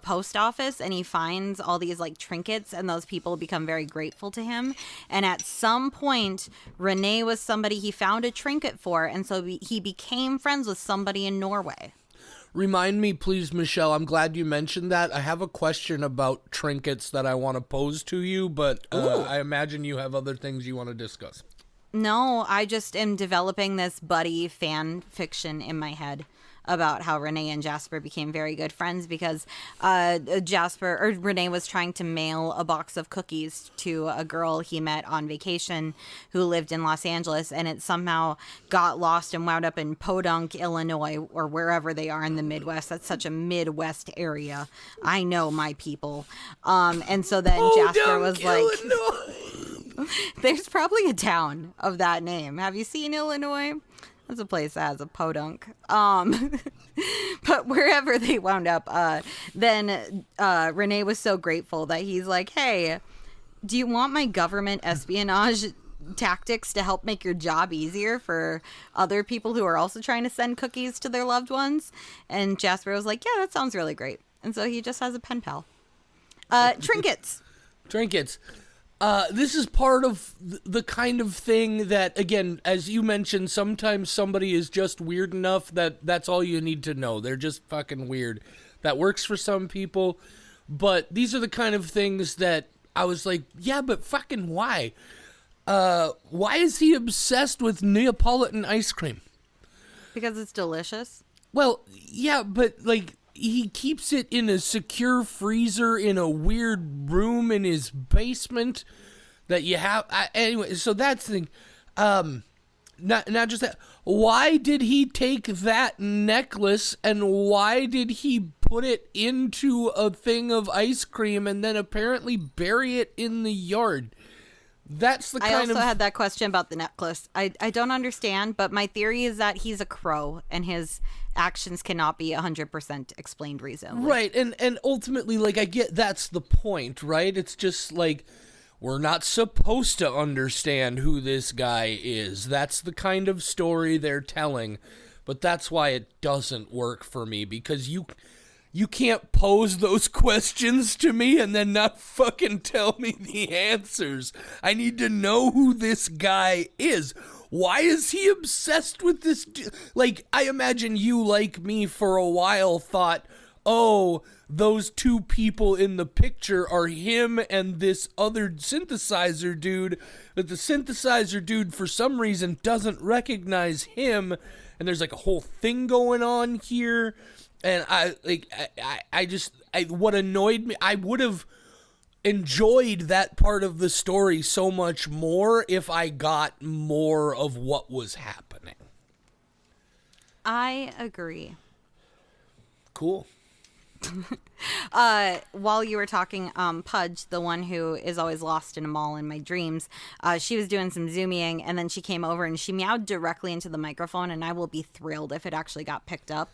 post office, and he finds all these like trinkets, and those people become very grateful to him. And at some point, Renee was somebody he found a trinket for, and so he became friends with somebody in Norway. Remind me, please, Michelle. I'm glad you mentioned that. I have a question about trinkets that I want to pose to you, but I imagine you have other things you want to discuss. No, I just am developing this buddy fan fiction in my head about how Renee and Jasper became very good friends because Renee was trying to mail a box of cookies to a girl he met on vacation who lived in Los Angeles, and it somehow got lost and wound up in Podunk, Illinois, or wherever they are in the Midwest. That's such a Midwest area. I know my people. And so then Jasper was like, there's probably a town of that name. Have you seen Illinois? That's a place that has a podunk. But wherever they wound up, then Renee was so grateful that he's like, hey, do you want my government espionage tactics to help make your job easier for other people who are also trying to send cookies to their loved ones? And Jasper was like, yeah, that sounds really great. And so he just has a pen pal. Trinkets. Trinkets. This is part of the kind of thing that, again, as you mentioned, sometimes somebody is just weird enough that that's all you need to know. They're just fucking weird. That works for some people. But these are the kind of things that I was like, yeah, but fucking why? Why is he obsessed with Neapolitan ice cream? Because it's delicious. Well, yeah, but like he keeps it in a secure freezer in a weird room in his basement that you have. Anyway, so that's the thing. Not just that. Why did he take that necklace and why did he put it into a thing of ice cream and then apparently bury it in the yard? That's the kind of... I also had that question about the necklace. I don't understand, but my theory is that he's a crow and his actions cannot be 100% explained reasonably. Right, and ultimately, like, I get that's the point, right? It's just like, we're not supposed to understand who this guy is. That's the kind of story they're telling, but that's why it doesn't work for me, because you can't pose those questions to me and then not fucking tell me the answers. I need to know who this guy is. Why is he obsessed with this? Like, I imagine you, like me, for a while thought, oh, those two people in the picture are him and this other synthesizer dude, but the synthesizer dude, for some reason, doesn't recognize him, and there's like a whole thing going on here. And what annoyed me, I would have enjoyed that part of the story so much more if I got more of what was happening. I agree. Cool. While you were talking, Pudge, the one who is always lost in a mall in my dreams, she was doing some zooming and then she came over and she meowed directly into the microphone, and I will be thrilled if it actually got picked up.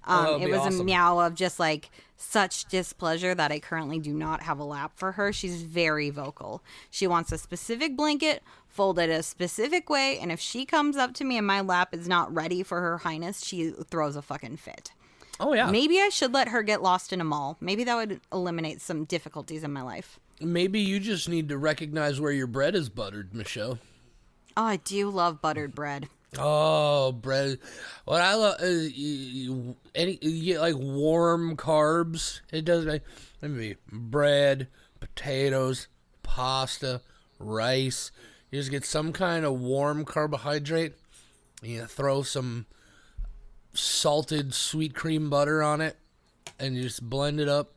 It was awesome. A meow of just like such displeasure that I currently do not have a lap for her. She's very vocal. She wants a specific blanket folded a specific way, and if she comes up to me and my lap is not ready for her highness, she throws a fucking fit. Oh, yeah. Maybe I should let her get lost in a mall. Maybe that would eliminate some difficulties in my life. Maybe you just need to recognize where your bread is buttered, Michelle. Oh, I do love buttered bread. Oh, bread. What I love is you get like warm carbs. It does maybe bread, potatoes, pasta, rice. You just get some kind of warm carbohydrate. You throw some salted sweet cream butter on it and you just blend it up,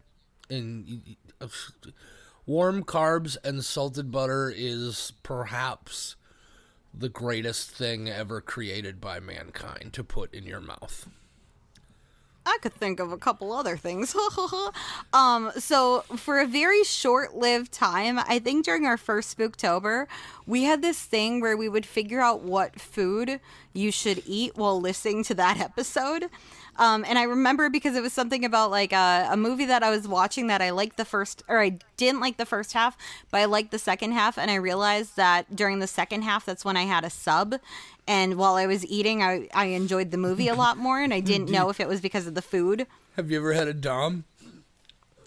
and warm carbs and salted butter is perhaps the greatest thing ever created by mankind to put in your mouth. I could think of a couple other things. So for a very short-lived time, I think during our first Spooktober, we had this thing where we would figure out what food you should eat while listening to that episode. And I remember because it was something about like a movie that I was watching that I liked I didn't like the first half, but I liked the second half. And I realized that during the second half, that's when I had a sub. And while I was eating, I enjoyed the movie a lot more. And I didn't know if it was because of the food. Have you ever had a Dom?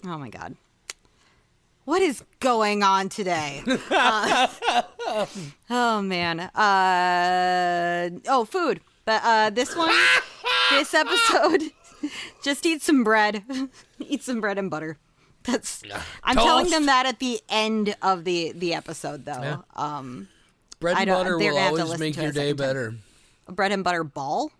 Oh, my God. What is going on today? Oh, man. Food. But this episode, just eat some bread. Eat some bread and butter. I'm telling them that at the end of the episode, though. Yeah. Bread and butter will always make your day better. A bread and butter ball?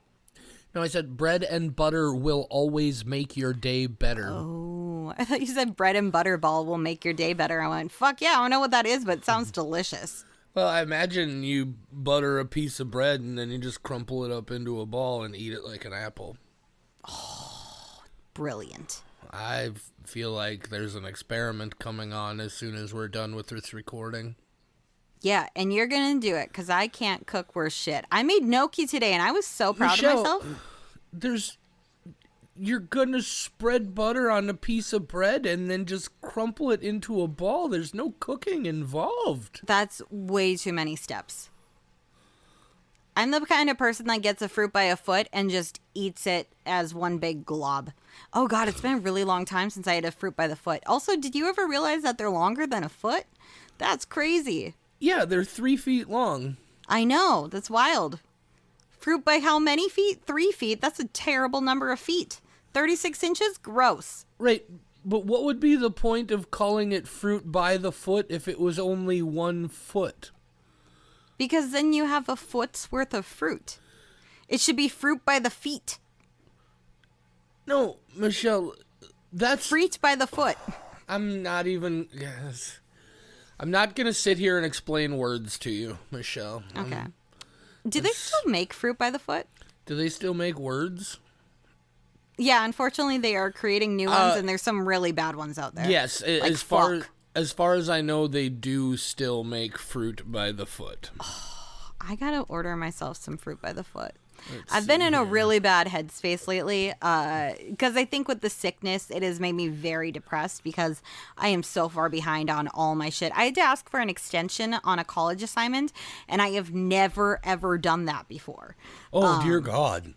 No, I said bread and butter will always make your day better. Oh, I thought you said bread and butter ball will make your day better. I went, fuck yeah, I don't know what that is, but it sounds delicious. Well, I imagine you butter a piece of bread and then you just crumple it up into a ball and eat it like an apple. Oh, brilliant. I feel like there's an experiment coming on as soon as we're done with this recording. Yeah, and you're going to do it because I can't cook worse shit. I made gnocchi today and I was so proud of myself. You're going to spread butter on a piece of bread and then just crumple it into a ball. There's no cooking involved. That's way too many steps. I'm the kind of person that gets a fruit by a foot and just eats it as one big glob. Oh, God, it's been a really long time since I had a fruit by the foot. Also, did you ever realize that they're longer than a foot? That's crazy. Yeah, they're 3 feet long. I know. That's wild. Fruit by how many feet? 3 feet. That's a terrible number of feet. 36 inches? Gross. Right, but what would be the point of calling it fruit by the foot if it was only 1 foot? Because then you have a foot's worth of fruit. It should be fruit by the feet. No, Michelle, that's... Fruit by the foot. I'm not even... Yes. I'm not going to sit here and explain words to you, Michelle. Okay. Do they still make fruit by the foot? Do they still make words? Yeah, unfortunately, they are creating new ones, and there's some really bad ones out there. Yes, like as far as I know, they do still make fruit by the foot. I gotta order myself some fruit by the foot. I've been in a really bad headspace lately because I think with the sickness, it has made me very depressed because I am so far behind on all my shit. I had to ask for an extension on a college assignment, and I have never, ever done that before. Oh, dear God.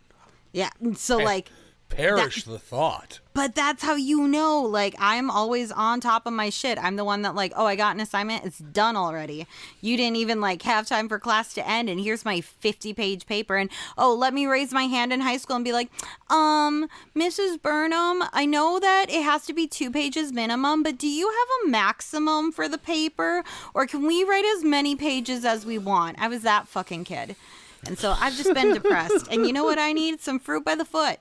Yeah, so like... Perish the thought. But that's how you know, like, I'm always on top of my shit. I'm the one that, like, oh, I got an assignment. It's done already. You didn't even, like, have time for class to end, and here's my 50-page paper. And, oh, let me raise my hand in high school and be like, Mrs. Burnham, I know that it has to be 2 pages minimum, but do you have a maximum for the paper? Or can we write as many pages as we want? I was that fucking kid. And so I've just been depressed. And you know what I need? Some fruit by the foot.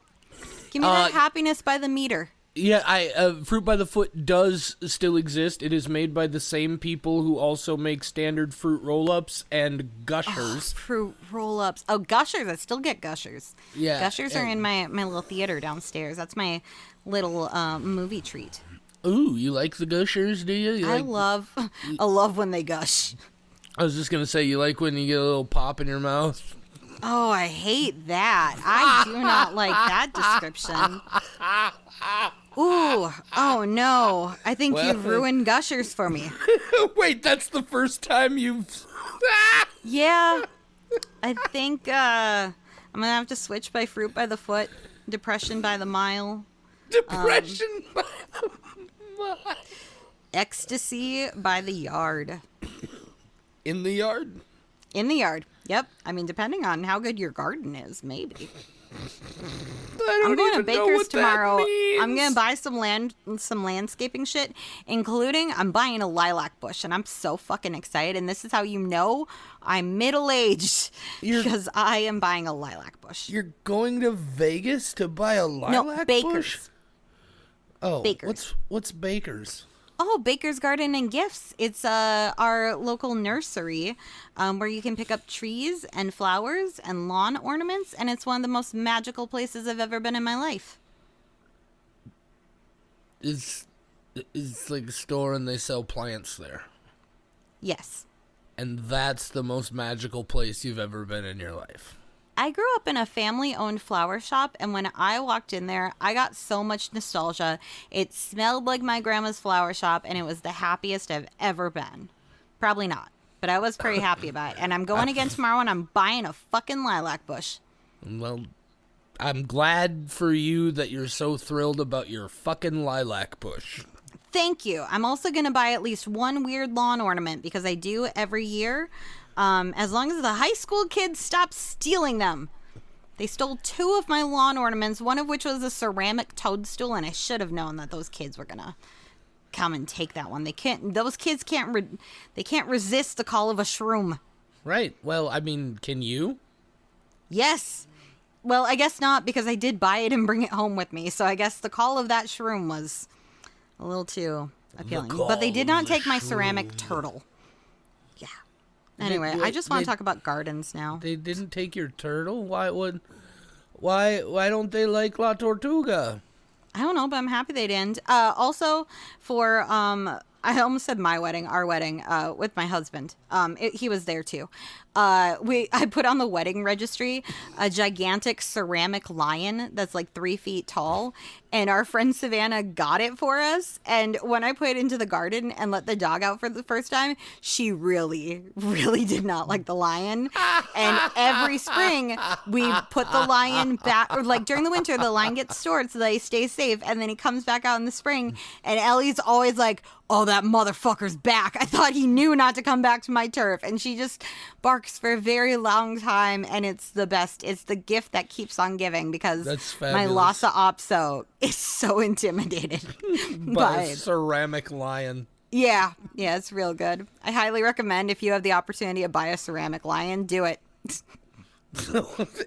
Give me that happiness by the meter. Yeah, Fruit by the Foot does still exist. It is made by the same people who also make standard fruit roll-ups and Gushers. Fruit roll-ups. Oh, Gushers. I still get Gushers. Yeah. Gushers are in my little theater downstairs. That's my little movie treat. Ooh, you like the Gushers, do you? I love when they gush. I was just going to say, you like when you get a little pop in your mouth? Oh, I hate that. I do not like that description. Ooh, oh no. I think you've ruined Gushers for me. Wait, that's the first time you've... Yeah. I think I'm going to have to switch by Fruit by the Foot, Depression by the Mile. Depression by the Mile. Ecstasy by the Yard. In the yard? In the yard. Yep. I mean, depending on how good your garden is, maybe. I'm going to Baker's tomorrow. I'm going to buy some landscaping shit, including I'm buying a lilac bush, and I'm so fucking excited. And this is how you know I'm middle-aged, because I am buying a lilac bush. You're going to Vegas to buy a lilac Baker's. bush? Oh, Baker's. What's Baker's? Oh, Baker's Garden and Gifts. It's our local nursery where you can pick up trees and flowers and lawn ornaments, and it's one of the most magical places I've ever been in my life. It's like a store and they sell plants there. Yes. And that's the most magical place you've ever been in your life. I grew up in a family-owned flower shop, and when I walked in there, I got so much nostalgia. It smelled like my grandma's flower shop, and it was the happiest I've ever been. Probably not, but I was pretty happy about it. And I'm going again tomorrow, and I'm buying a fucking lilac bush. Well, I'm glad for you that you're so thrilled about your fucking lilac bush. Thank you. I'm also going to buy at least one weird lawn ornament, because I do every year. As long as the high school kids stop stealing them. They stole 2 of my lawn ornaments, one of which was a ceramic toadstool, and I should have known that those kids were gonna come and take that one. Those kids can't resist the call of a shroom. Right. Well, I mean, can you? Yes. Well, I guess not, because I did buy it and bring it home with me, so I guess the call of that shroom was a little too appealing. But they did not take my ceramic turtle. Yeah. Anyway, I just want to talk about gardens now. They didn't take your turtle? Why don't they like La Tortuga? I don't know, but I'm happy they didn't. Also, for I almost said our wedding with my husband. He was there too. I put on the wedding registry a gigantic ceramic lion that's like 3 feet tall, and our friend Savannah got it for us. And when I put it into the garden and let the dog out for the first time, she really, really did not like the lion. And every spring we put the lion back, or like during the winter, the lion gets stored so that he stays safe, and then he comes back out in the spring, and Ellie's always like, oh, that motherfucker's back. I thought he knew not to come back to my turf. And she just barks for a very long time, and it's the best. It's the gift that keeps on giving, because my Lhasa Apso is so intimidated by a ceramic lion. Yeah, it's real good. I highly recommend, if you have the opportunity to buy a ceramic lion, do it.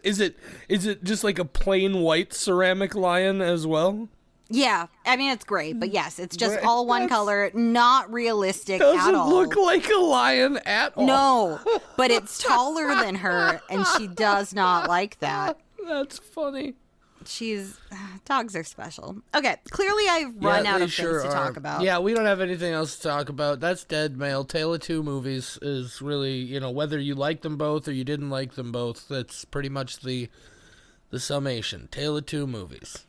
Is it just like a plain white ceramic lion as well? Yeah, I mean, it's great, but yes, it's just all one color, not realistic at all. Doesn't look like a lion at all. No, but it's taller than her, and she does not like that. That's funny. Dogs are special. Okay, clearly I've run out of things to talk about. Yeah, we don't have anything else to talk about. That's Dead Mail. Tale of Two Movies is really, whether you like them both or you didn't like them both, that's pretty much the summation. Tale of Two Movies.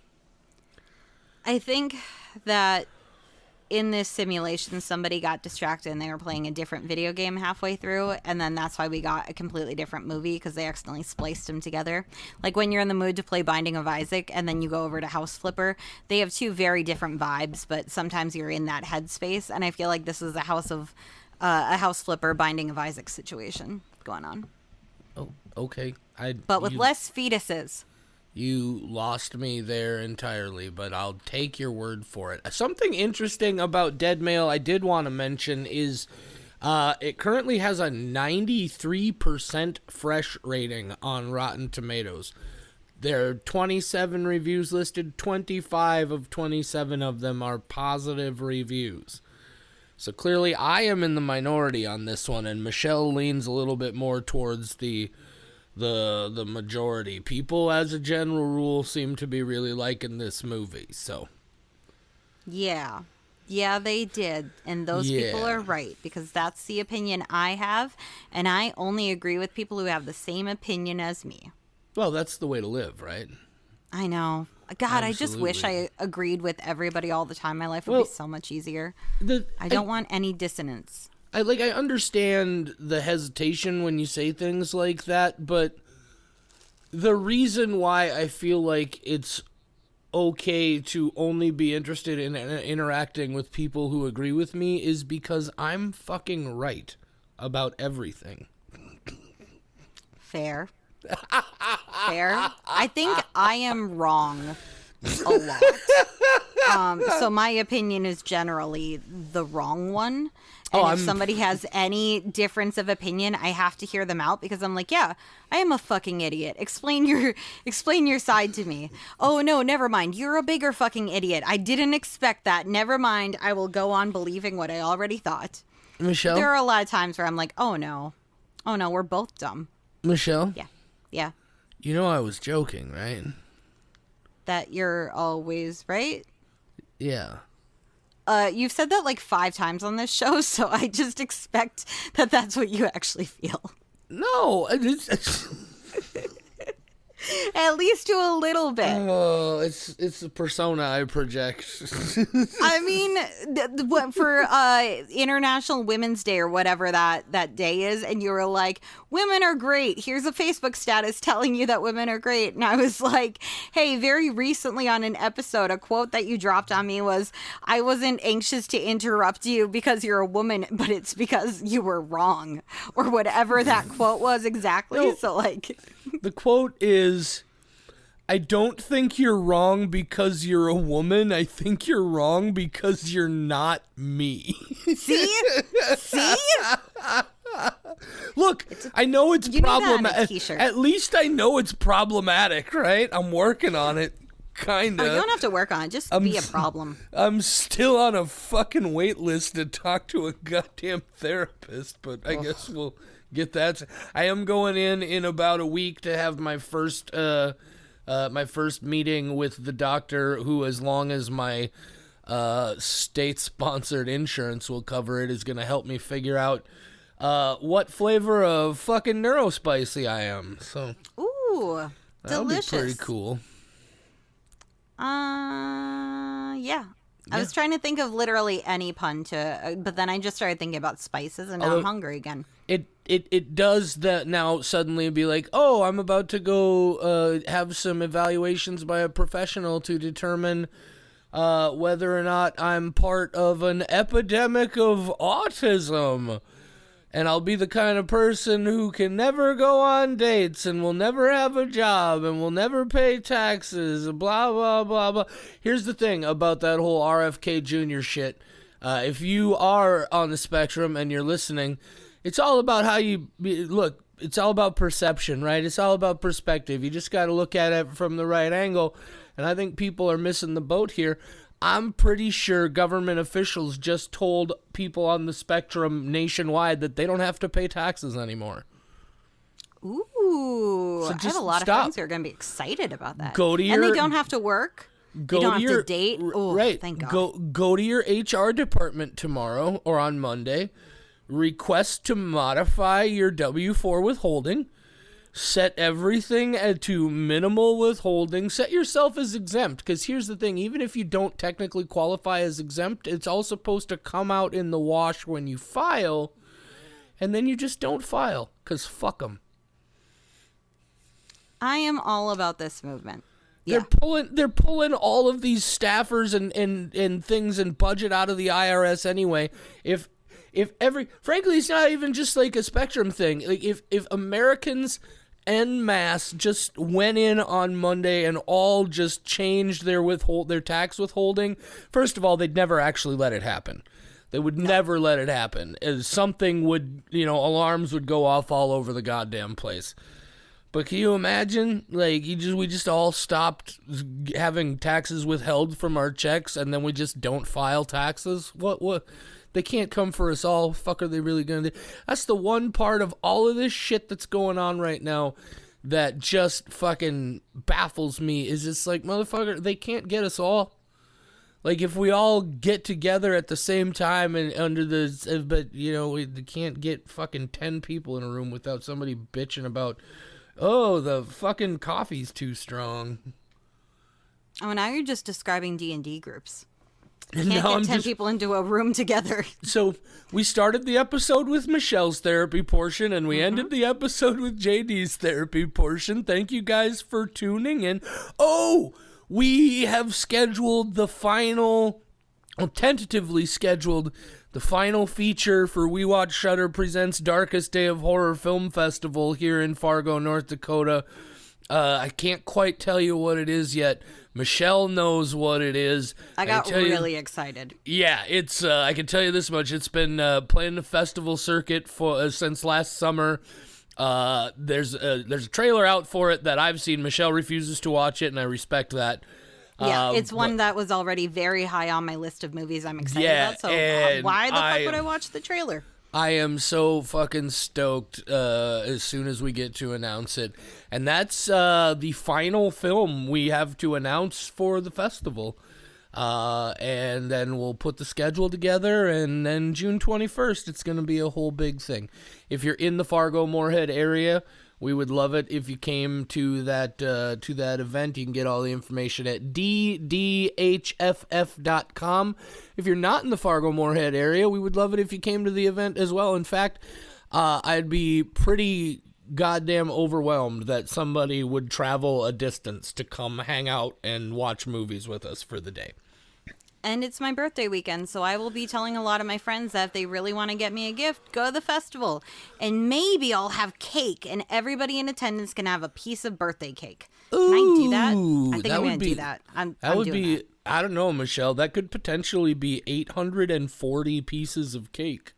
I think that in this simulation, somebody got distracted and they were playing a different video game halfway through, and then that's why we got a completely different movie, because they accidentally spliced them together. Like when you're in the mood to play Binding of Isaac and then you go over to House Flipper, they have two very different vibes, but sometimes you're in that headspace, and I feel like this is a House Flipper Binding of Isaac situation going on. Oh, okay. But with less fetuses. You lost me there entirely, but I'll take your word for it. Something interesting about Dead Mail I did want to mention is it currently has a 93% fresh rating on Rotten Tomatoes. There are 27 reviews listed. 25 of 27 of them are positive reviews. So clearly I am in the minority on this one, and Michelle leans a little bit more towards the majority. People, as a general rule, seem to be really liking this movie, so. Yeah, they did, and those people are right, because that's the opinion I have, and I only agree with people who have the same opinion as me. Well, that's the way to live, right? I know. God, absolutely. I just wish I agreed with everybody all the time. My life would be so much easier. I don't want any dissonance. I understand the hesitation when you say things like that, but the reason why I feel like it's okay to only be interested in interacting with people who agree with me is because I'm fucking right about everything. Fair. I think I am wrong a lot. So my opinion is generally the wrong one. And if somebody has any difference of opinion, I have to hear them out, because I'm like, yeah, I am a fucking idiot. Explain your side to me. Oh, no, never mind. You're a bigger fucking idiot. I didn't expect that. Never mind. I will go on believing what I already thought. Michelle? There are a lot of times where I'm like, oh, no, we're both dumb. Michelle? Yeah. You know I was joking, right? That you're always right? Yeah. You've said that like 5 times on this show, so I just expect that that's what you actually feel. No, At least to a little bit. Oh, it's a persona I project. I mean, for International Women's Day or whatever that day is, and you were like, women are great. Here's a Facebook status telling you that women are great. And I was like, hey, very recently on an episode, a quote that you dropped on me was, I wasn't anxious to interrupt you because you're a woman, but it's because you were wrong. Or whatever that quote was exactly. No, so like... The quote is, I don't think you're wrong because you're a woman. I think you're wrong because you're not me. See? Look, I know it's problematic. At least I know it's problematic, right? I'm working on it. Kinda. Oh, you don't have to work on it. Just be a problem. I'm still on a fucking wait list to talk to a goddamn therapist, but I guess we'll get that. I am going in about a week to have my first meeting with the doctor, who, as long as my state-sponsored insurance will cover it, is going to help me figure out what flavor of fucking neurospicy I am. So, ooh, delicious. That'll be pretty cool. Yeah. I was trying to think of literally any pun but then I just started thinking about spices, and now I'm hungry again. It does that now suddenly be like, oh, I'm about to go have some evaluations by a professional to determine whether or not I'm part of an epidemic of autism. And I'll be the kind of person who can never go on dates and will never have a job and will never pay taxes, blah, blah, blah, blah. Here's the thing about that whole RFK Jr. shit. If you are on the spectrum and you're listening, it's all about how you look. It's all about perception, right? It's all about perspective. You just got to look at it from the right angle. And I think people are missing the boat here. I'm pretty sure government officials just told people on the spectrum nationwide that they don't have to pay taxes anymore. Ooh, So I have a lot of friends who are going to be excited about that. And they don't have to work. They don't have to date. Oh, right. Thank God. Go to your HR department tomorrow or on Monday. Request to modify your W-4 withholding. Set everything to minimal withholding. Set yourself as exempt, because here's the thing. Even if you don't technically qualify as exempt, it's all supposed to come out in the wash when you file, and then you just don't file, because fuck them. I am all about this movement. Yeah. They're pulling all of these staffers and things and budget out of the IRS anyway. Frankly, it's not even just like a spectrum thing. Like if Americans en masse just went in on Monday and all just changed their tax withholding, first of all, they'd never actually let it happen. They would never let it happen. Something would, alarms would go off all over the goddamn place. But can you imagine, like, we just all stopped having taxes withheld from our checks, and then we just don't file taxes? What? They can't come for us all. Fuck, are they really going to do? That's the one part of all of this shit that's going on right now that just fucking baffles me. Is it's like, motherfucker, they can't get us all. Like, if we all get together at the same time and but, we can't get fucking 10 people in a room without somebody bitching about, oh, the fucking coffee's too strong. Oh, now you're just describing D&D groups. You can't get 10 people into a room together. So we started the episode with Michelle's therapy portion, and we ended the episode with JD's therapy portion. Thank you guys for tuning in. Oh, we have scheduled tentatively scheduled the final feature for We Watch Shudder Presents Darkest Day of Horror Film Festival here in Fargo, North Dakota. I can't quite tell you what it is yet. Michelle knows what it is. I got really excited. Yeah, it's. I can tell you this much: it's been playing the festival circuit since last summer. There's a trailer out for it that I've seen. Michelle refuses to watch it, and I respect that. Yeah, it's one that was already very high on my list of movies I'm excited about. So why the fuck would I watch the trailer? I am so fucking stoked as soon as we get to announce it. And that's the final film we have to announce for the festival. And then we'll put the schedule together, and then June 21st, it's going to be a whole big thing. If you're in the Fargo-Moorhead area, we would love it if you came to that event. You can get all the information at ddhff.com. If you're not in the Fargo-Moorhead area, we would love it if you came to the event as well. In fact, I'd be pretty goddamn overwhelmed that somebody would travel a distance to come hang out and watch movies with us for the day. And it's my birthday weekend, so I will be telling a lot of my friends that if they really want to get me a gift, go to the festival. And maybe I'll have cake, and everybody in attendance can have a piece of birthday cake. Can I do that? I think I'm going to do that. I'm doing that. I don't know, Michelle. That could potentially be 840 pieces of cake.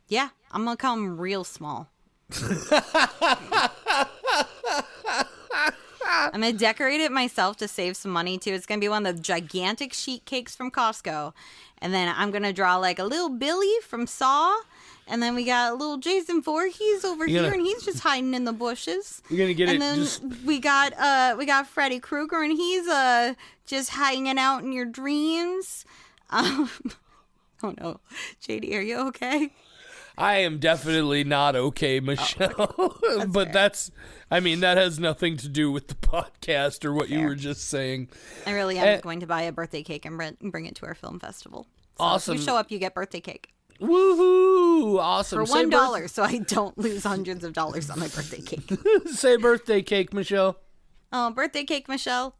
Yeah, I'm going to come real small. I'm going to decorate it myself to save some money, too. It's going to be one of the gigantic sheet cakes from Costco. And then I'm going to draw like a little Billy from Saw. And then we got a little Jason Voorhees over here, and he's just hiding in the bushes. You're going to get and then we got Freddy Krueger, and he's just hanging out in your dreams. Oh, no. JD, are you okay? I am definitely not okay, Michelle. Oh, okay. But that has nothing to do with the podcast or what you were just saying. I really am going to buy a birthday cake and bring it to our film festival. So awesome. If you show up, you get birthday cake. Woohoo! Awesome. For $1, so I don't lose hundreds of dollars on my birthday cake. Say birthday cake, Michelle. Oh, birthday cake, Michelle.